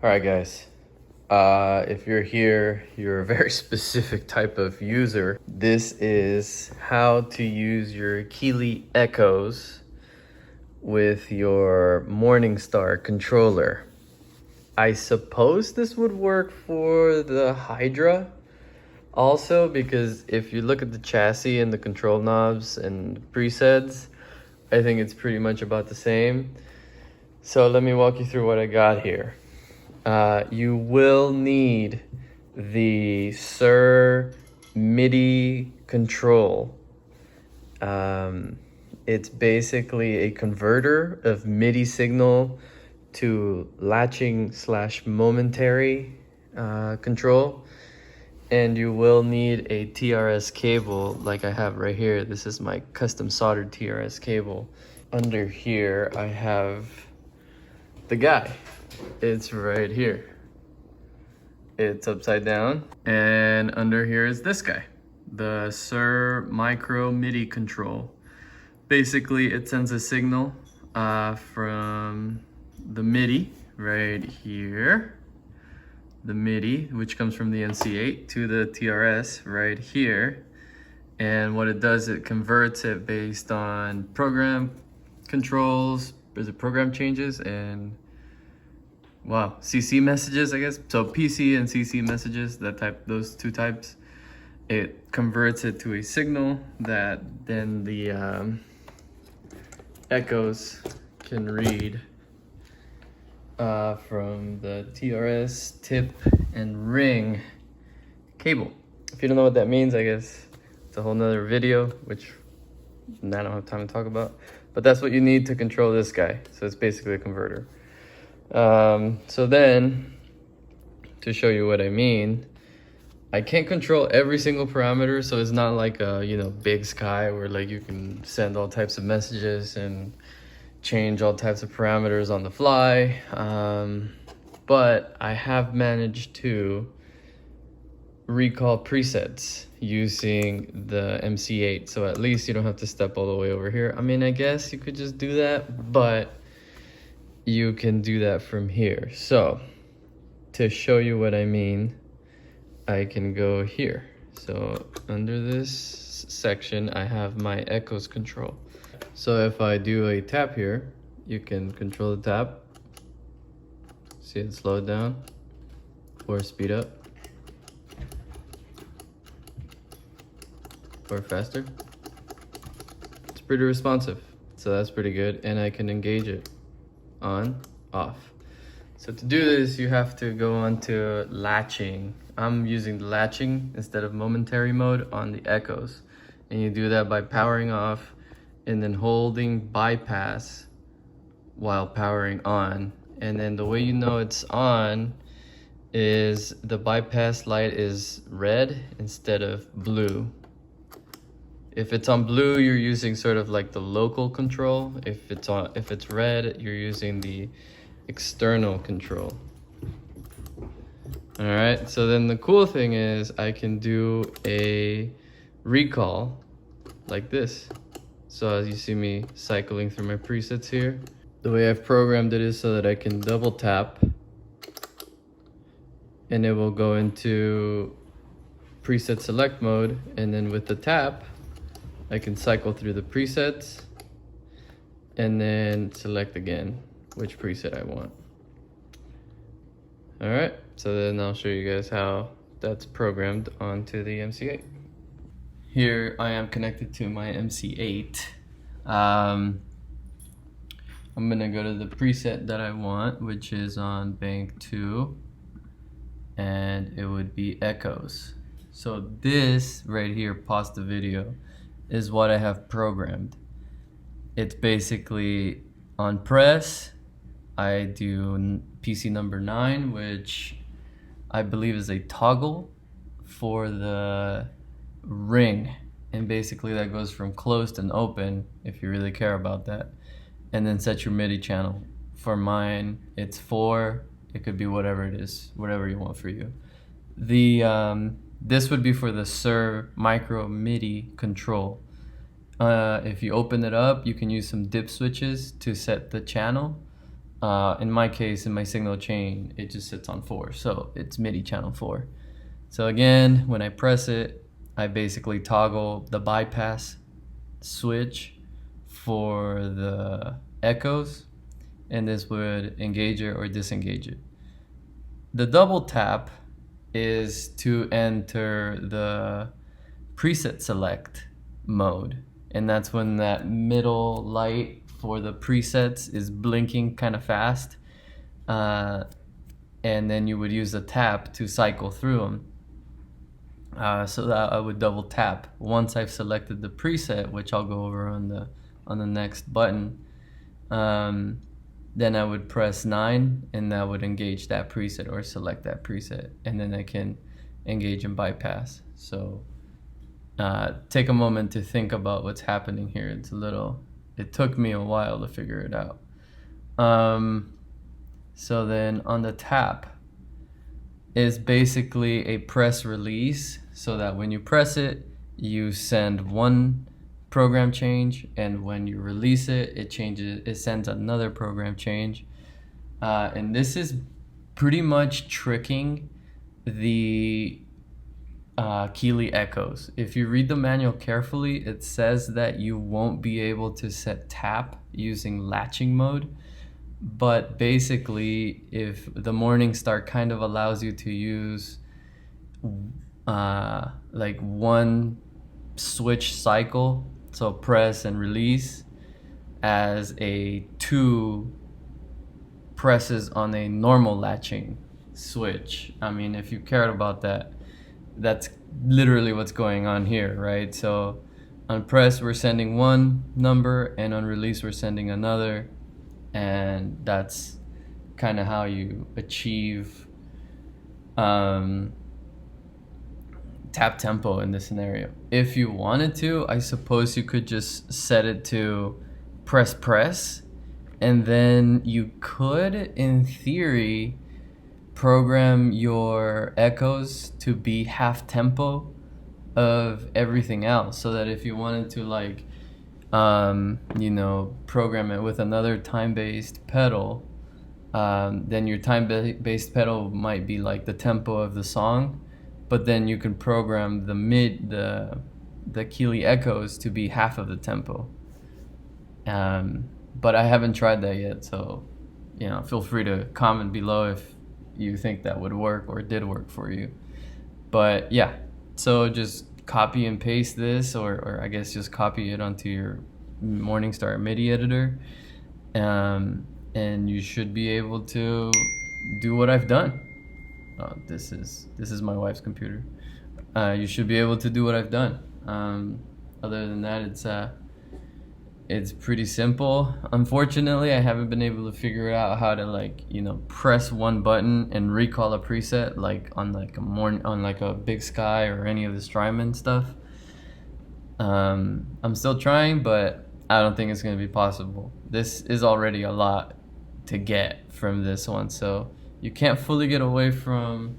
All right, guys. If you're here, you're a very specific type of user. This is how to use your Keeley ECCOS with your Morningstar controller. I suppose this would work for the Hydra also, because if you look at the chassis and the control knobs and presets, I think it's pretty much about the same. So let me walk you through what I got here. You will need the Sir MIDI control. It's basically a converter of MIDI signal to latching / momentary control. And you will need a TRS cable like I have right here. This is my custom soldered TRS cable. Under here, I have the guy. It's right here. It's upside down. And under here is this guy, the Sir Micro MIDI control. Basically, it sends a signal from the MIDI right here, the MIDI, which comes from the MC8, to the TRS right here. And what it does, it converts it based on program controls, program changes, and CC messages, I guess. So PC and CC messages, those two types. It converts it to a signal that then the ECCOS can read from the TRS tip and ring cable. If you don't know what that means, I guess it's a whole nother video, which I don't have time to talk about. But that's what you need to control this guy. So it's basically a converter. So then, to show you what I mean, I can't control every single parameter, so it's not like a, Big Sky where like you can send all types of messages and change all types of parameters on the fly. But I have managed to recall presets using the MC8, so at least you don't have to step all the way over here. I mean, I guess you could just do that, but you can do that from here. So to show you what I mean, I can go here. So under this section, I have my ECCOS control. So if I do a tap here, you can control the tap. See it slow it down or speed up or faster. It's pretty responsive, so that's pretty good. And I can engage it on, off. So to do this, you have to go onto latching. I'm using the latching instead of momentary mode on the ECCOS. And you do that by powering off and then holding bypass while powering on. And then the way you know it's on is the bypass light is red instead of blue. If it's on blue, you're using sort of like the local control. If it's red, you're using the external control. All right, so then the cool thing is I can do a recall like this. So as you see me cycling through my presets here, the way I've programmed it is so that I can double tap and it will go into preset select mode. And then with the tap, I can cycle through the presets and then select again which preset I want. All right, so then I'll show you guys how that's programmed onto the MC8. Here I am connected to my MC8. I'm gonna go to the preset that I want, which is on bank 2, and it would be ECCOS. So this right here, pause the video, is what I have programmed. It's basically on press, I do PC number 9, which I believe is a toggle for the ring. And basically that goes from closed and open, if you really care about that. And then set your MIDI channel. For mine, it's 4. It could be whatever it is, whatever you want for you. This would be for the Sir Micro MIDI control. If you open it up, you can use some dip switches to set the channel. In my case, in my signal chain, it just sits on 4, so it's MIDI channel 4. So again, when I press it, I basically toggle the bypass switch for the echoes, and this would engage it or disengage it. The double tap is to enter the preset select mode, and that's when that middle light for the presets is blinking kind of fast, and then you would use the tap to cycle through them. So that I would double tap once I've selected the preset, which I'll go over on the next button. Then I would press 9, and that would engage that preset or select that preset, and then I can engage and bypass. So take a moment to think about what's happening here. It took me a while to figure it out. So then on the tap is basically a press release, so that when you press it, you send one program change, and when you release it, it sends another program change. And this is pretty much tricking the Keeley ECCOS. If you read the manual carefully, it says that you won't be able to set tap using latching mode, but basically if the Morningstar kind of allows you to use like one switch cycle, so press and release, as a 2 presses on a normal latching switch. I mean, if you cared about that, that's literally what's going on here, right? So on press we're sending one number, and on release we're sending another, and that's kind of how you achieve tap tempo in this scenario. If you wanted to, I suppose you could just set it to press, and then you could, in theory, program your echoes to be half tempo of everything else, so that if you wanted to, like, program it with another time-based pedal, then your time-based pedal might be like the tempo of the song, but then you can program the Keeley ECCOS to be half of the tempo. But I haven't tried that yet, so feel free to comment below if you think that would work or did work for you. But yeah, so just copy and paste this, or I guess just copy it onto your Morningstar MIDI editor, and you should be able to do what I've done. This is my wife's computer. You should be able to do what I've done. Other than that, it's pretty simple. Unfortunately, I haven't been able to figure out how to press one button and recall a preset on a Big Sky or any of the Strymon stuff. I'm still trying, but I don't think it's going to be possible. This is already a lot to get from this one, so you can't fully get away from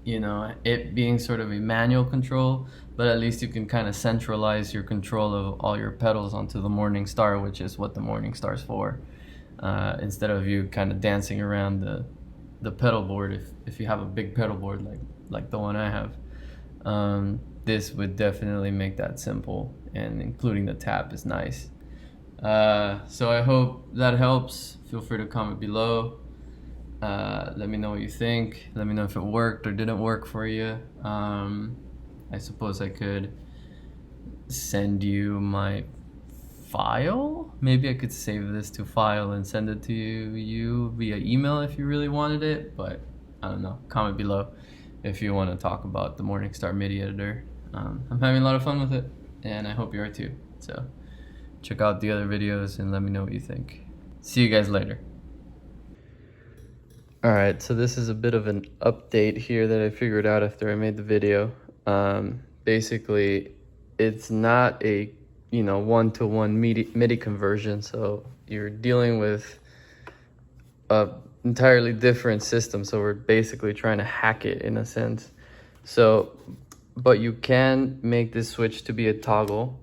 it being sort of a manual control, but at least you can kind of centralize your control of all your pedals onto the Morningstar, which is what the Morningstar's for, instead of you kind of dancing around the pedal board. If you have a big pedal board like the one I have, this would definitely make that simple, and including the tap is nice. So I hope that helps. Feel free to comment below. Let me know what you think. Let me know if it worked or didn't work for you. I suppose I could send you my file. Maybe I could save this to file and send it to you via email if you really wanted it, but I don't know. Comment below if you want to talk about the Morningstar MIDI editor. I'm having a lot of fun with it, and I hope you are too. So check out the other videos and let me know what you think. See you guys later. Alright, so this is a bit of an update here that I figured out after I made the video. Basically, it's not a one-to-one MIDI conversion, so you're dealing with a entirely different system, so we're basically trying to hack it in a sense. So, but you can make this switch to be a toggle,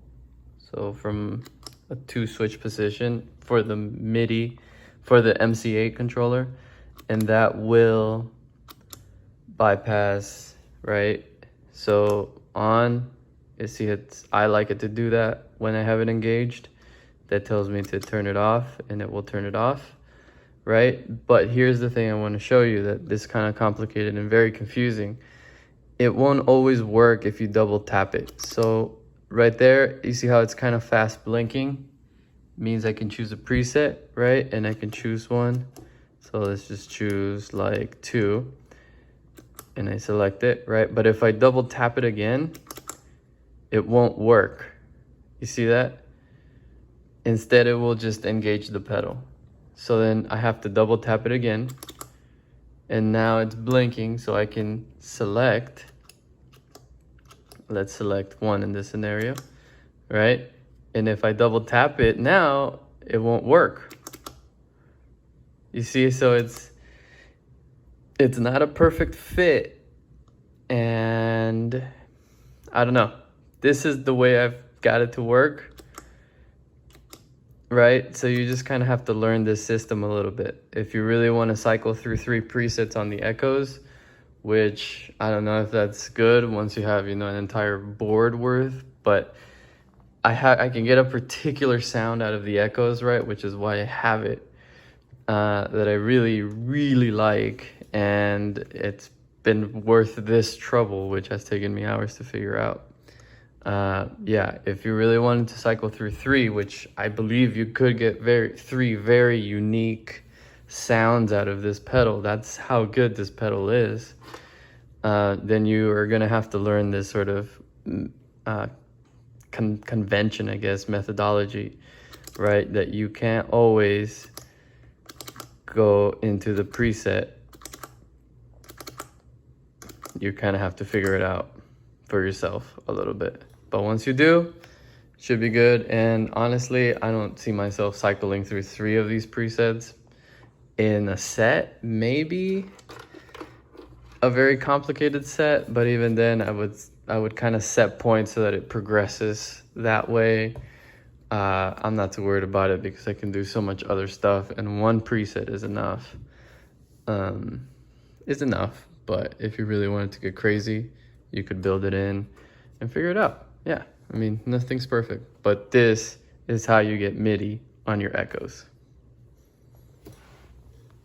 so from a 2-switch position for the MIDI for the MC8 controller, and that will bypass, right? So on, you see I like it to do that when I have it engaged. That tells me to turn it off, and it will turn it off, right? But here's the thing I want to show you that this is kind of complicated and very confusing. It won't always work if you double tap it. So right there, you see how it's kind of fast blinking? Means I can choose a preset, right? And I can choose one. So let's just choose like 2. And I select it, right? But if I double tap it again, it won't work. You see that? Instead, it will just engage the pedal. So then I have to double tap it again. And now it's blinking, so I can select. Let's select 1 in this scenario, right? And if I double tap it now, it won't work. You see, so it's not a perfect fit. And I don't know. This is the way I've got it to work. Right, so you just kind of have to learn this system a little bit. If you really want to cycle through 3 presets on the Echoes, which I don't know if that's good once you have, you know, an entire board worth, but I can get a particular sound out of the Echoes, right, which is why I have it, that I really, really like, and it's been worth this trouble, which has taken me hours to figure out. Yeah, if you really wanted to cycle through 3, which I believe you could get 3 very unique sounds out of this pedal, that's how good this pedal is, then you are going to have to learn this sort of convention, I guess, methodology, right? That you can't always go into the preset. You kind of have to figure it out for yourself a little bit. But once you do, it should be good. And honestly, I don't see myself cycling through 3 of these presets in a set. Maybe a very complicated set, but even then I would kind of set points so that it progresses that way. I'm not too worried about it because I can do so much other stuff, and 1 preset is enough. But if you really wanted to get crazy, you could build it in and figure it out. Yeah, I mean, nothing's perfect, but this is how you get MIDI on your Echoes.